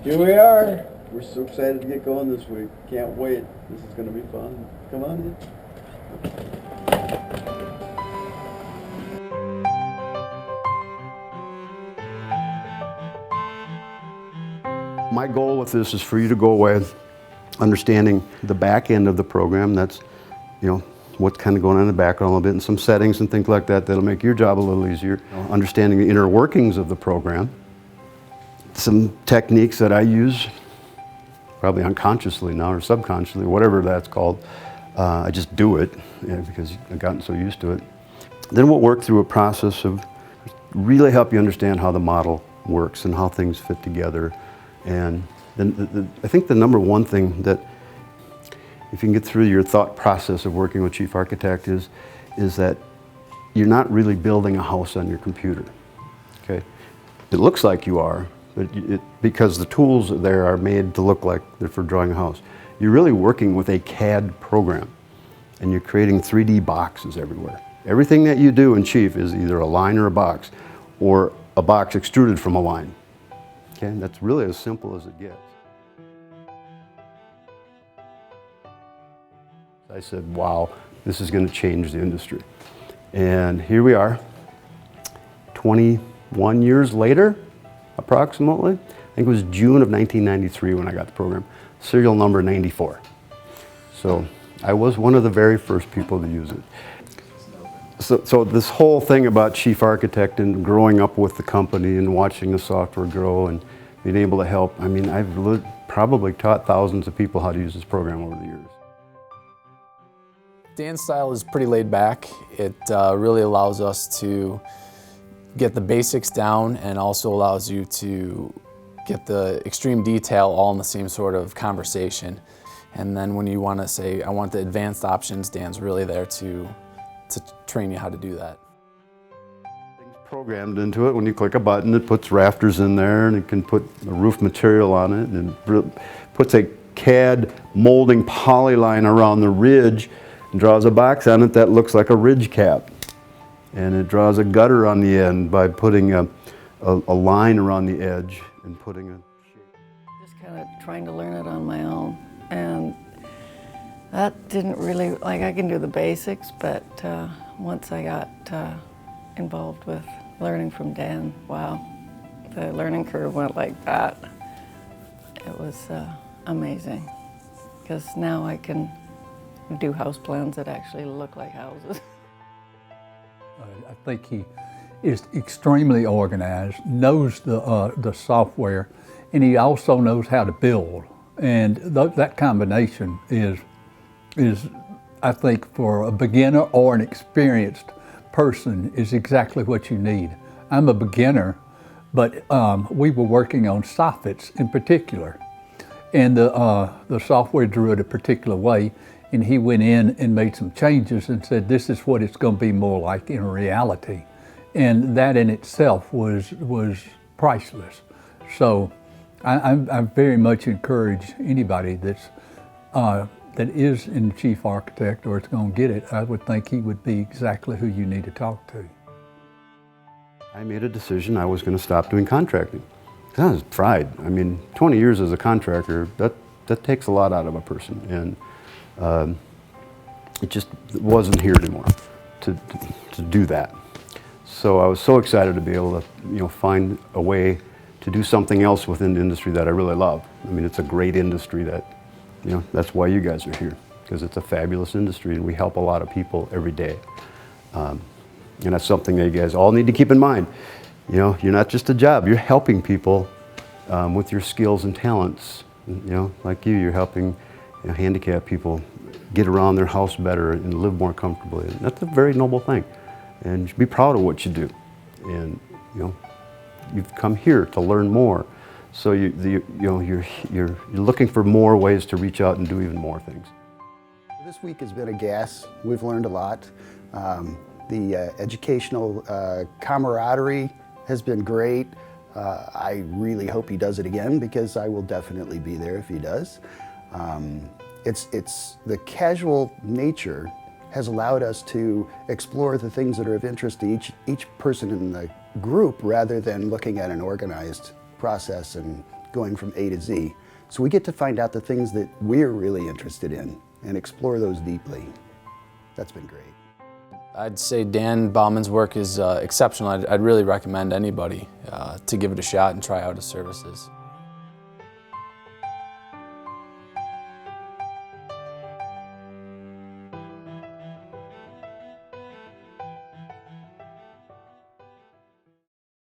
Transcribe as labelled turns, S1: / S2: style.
S1: Here we are. We're so excited to get going this week. Can't wait. This is going to be fun. Come on in. My goal with this is for you to go away understanding the back end of the program. That's, what's kind of going on in the background a little bit, and some settings and things like that that'll make your job a little easier. Understanding the inner workings of the program. Some techniques that I use, probably unconsciously now or subconsciously, whatever that's called. I just do it because I've gotten so used to it. Then we'll work through a process of really help you understand how the model works and how things fit together. And then I think the number one thing that, if you can get through your thought process of working with Chief Architect, is that you're not really building a house on your computer. Okay, it looks like you are, but because the tools there are made to look like they're for drawing a house. You're really working with a CAD program, and you're creating 3D boxes everywhere. Everything that you do in Chief is either a line or a box extruded from a line. Okay, that's really as simple as it gets. I said, wow, this is going to change the industry. And here we are, 21 years later, approximately. I think it was June of 1993 when I got the program, serial number 94. So I was one of the very first people to use it. So this whole thing about Chief Architect and growing up with the company and watching the software grow and being able to help, I mean, I've probably taught thousands of people how to use this program over the years.
S2: Dan's style is pretty laid back. It really allows us to get the basics down and also allows you to get the extreme detail all in the same sort of conversation. And then when you want to say, I want the advanced options, Dan's really there to train you how to do that.
S1: Things programmed into it. When you click a button, it puts rafters in there, and it can put a roof material on it, and it puts a CAD molding polyline around the ridge and draws a box on it that looks like a ridge cap. And it draws a gutter on the end by putting a line around the edge and putting a shape.
S3: Just kind of trying to learn it on my own. And that didn't really, I can do the basics, but once I got involved with learning from Dan, wow, the learning curve went like that. It was amazing, because now I can do house plans that actually look like houses.
S4: I think he is extremely organized, knows the software, and he also knows how to build. And that combination is, I think, for a beginner or an experienced person, is exactly what you need. I'm a beginner, but we were working on soffits in particular, and the software drew it a particular way. And he went in and made some changes and said, this is what it's going to be more like in reality. And that in itself was priceless. So I very much encourage anybody that is in Chief Architect or is going to get it, I would think he would be exactly who you need to talk to.
S1: I made a decision I was going to stop doing contracting. I was tried. I mean, 20 years as a contractor, that takes a lot out of a person. And it just wasn't here anymore to do that. So I was so excited to be able to, find a way to do something else within the industry that I really love. I mean, it's a great industry that, that's why you guys are here, because it's a fabulous industry and we help a lot of people every day. And that's something that you guys all need to keep in mind. You're not just a job, you're helping people with your skills and talents. Like you're helping handicapped people get around their house better and live more comfortably. And that's a very noble thing. And you should be proud of what you do. And you've come here to learn more. So you're looking for more ways to reach out and do even more things.
S5: This week has been a gas. We've learned a lot. The educational camaraderie has been great. I really hope he does it again, because I will definitely be there if he does. It's the casual nature has allowed us to explore the things that are of interest to each person in the group, rather than looking at an organized process and going from A to Z. So we get to find out the things that we're really interested in and explore those deeply. That's been great.
S2: I'd say Dan Baumann's work is exceptional. I'd really recommend anybody to give it a shot and try out his services.